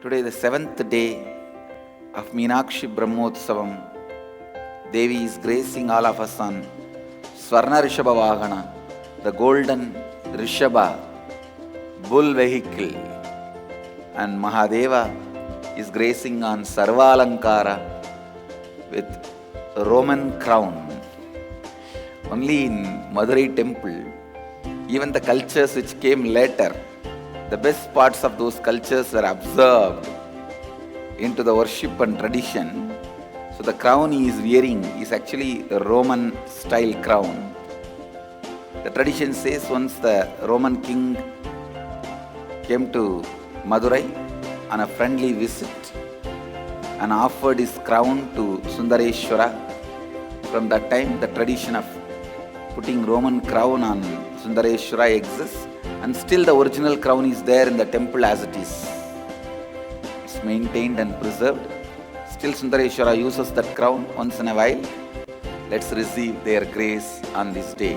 Today, the seventh day of Meenakshi Brahmotsavam, Devi is gracing all of us on Swarna Rishabha Vahana, the golden Rishabha bull vehicle, and Mahadeva is gracing on Sarvalankara with Roman crown. Only in Madurai temple, even the cultures which came later, the best parts of those cultures were observed into the worship and tradition. So the crown he is wearing is actually the Roman style crown. The tradition says once the Roman king came to Madurai on a friendly visit and offered his crown to Sundareshwara. From that time, the tradition of putting Roman crown on Sundareshwara exists, and still the original crown is there in the temple as it is. It's maintained and preserved. Still Sundareshwara uses that crown once in a while. Let's receive their grace on this day.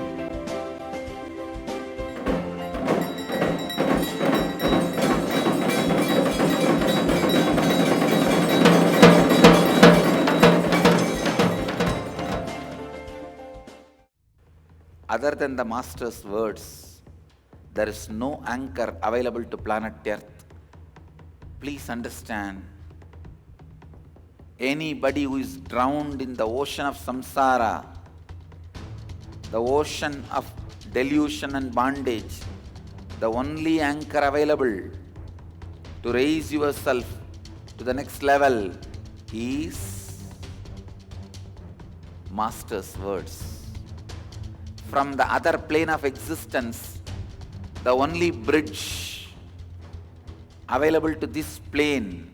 Other than the Master's words, there is no anchor available to planet Earth. Please understand, anybody who is drowned in the ocean of samsara, the ocean of delusion and bondage, the only anchor available to raise yourself to the next level is Master's words. From the other plane of existence, the only bridge available to this plane,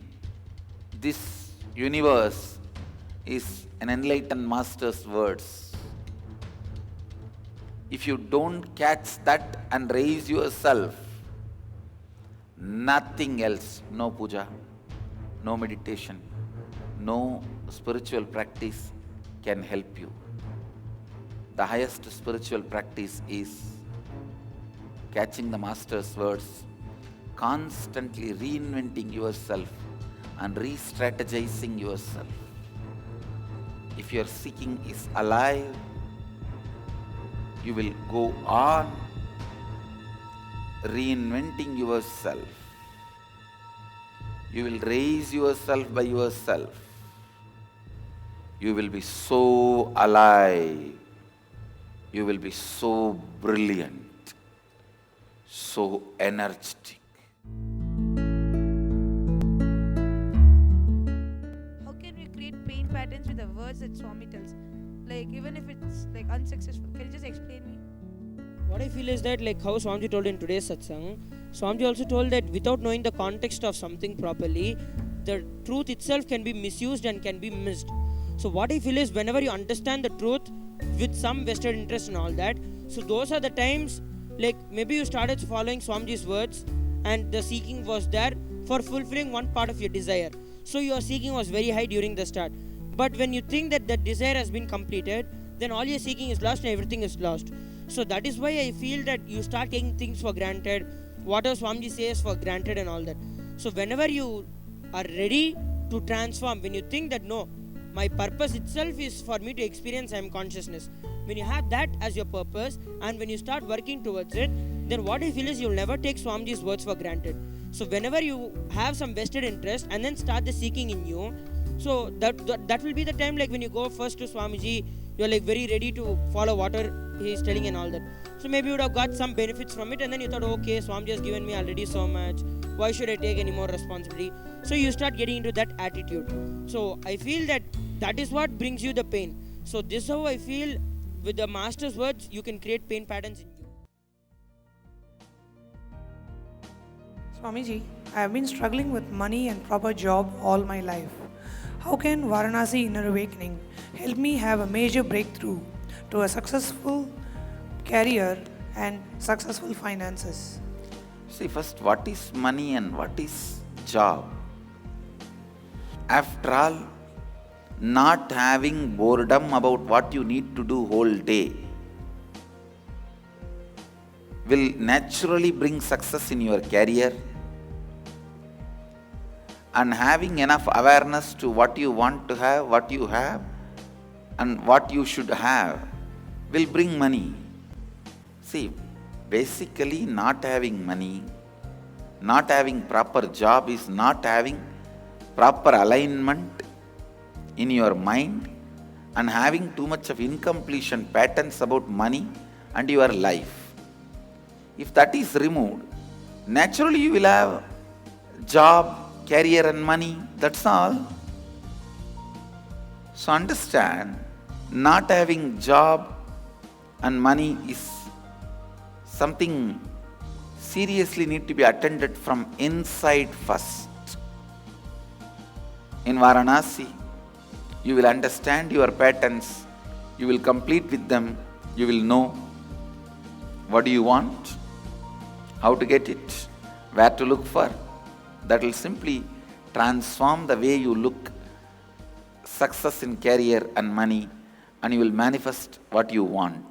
this universe, is an enlightened Master's words. If you don't catch that and raise yourself, nothing else, no puja, no meditation, no spiritual practice can help you. The highest spiritual practice is catching the Master's words, constantly reinventing yourself and re-strategizing yourself. If your seeking is alive, you will go on reinventing yourself. You will raise yourself by yourself. You will be so alive. You will be so brilliant, so energetic. How can we create pain patterns with the words that Swami tells? Like, even if it's like unsuccessful, can you just explain me? What I feel is that, like how Swamiji told in today's satsang, Swamiji also told that without knowing the context of something properly, the truth itself can be misused and can be missed. So what I feel is, whenever you understand the truth with some vested interest and all that, so those are the times, like maybe you started following Swamiji's words and the seeking was there for fulfilling one part of your desire. So your seeking was very high during the start. But when you think that the desire has been completed, then all your seeking is lost and everything is lost. So that is why I feel that you start taking things for granted, whatever Swamiji says for granted and all that. So whenever you are ready to transform, when you think that no, my purpose itself is for me to experience I am consciousness. When you have that as your purpose and when you start working towards it, then what I feel is you'll never take Swamiji's words for granted. So whenever you have some vested interest and then start the seeking in you, so that will be the time, like when you go first to Swamiji, you're like very ready to follow whatever he is telling and all that. So maybe you would have got some benefits from it and then you thought, okay, Swamiji has given me already so much, why should I take any more responsibility? So you start getting into that attitude. So I feel that is what brings you the pain. So this is how I feel with the Master's words, you can create pain patterns in you. Swamiji, I have been struggling with money and proper job all my life. How can Varanasi Inner Awakening help me have a major breakthrough to a successful career and successful finances? See, first, what is money and what is job? After all, not having boredom about what you need to do whole day will naturally bring success in your career and having enough awareness to what you want to have, what you have, and what you should have will bring money. See, basically not having money, not having proper job is not having proper alignment in your mind and having too much of incompletion patterns about money and your life. If that is removed, naturally you will have job, career and money, that's all. So understand, not having job and money is something seriously need to be attended from inside first. In Varanasi, you will understand your patterns, you will complete with them, you will know what do you want, how to get it, where to look for. That will simply transform the way you look success in career and money, and you will manifest what you want.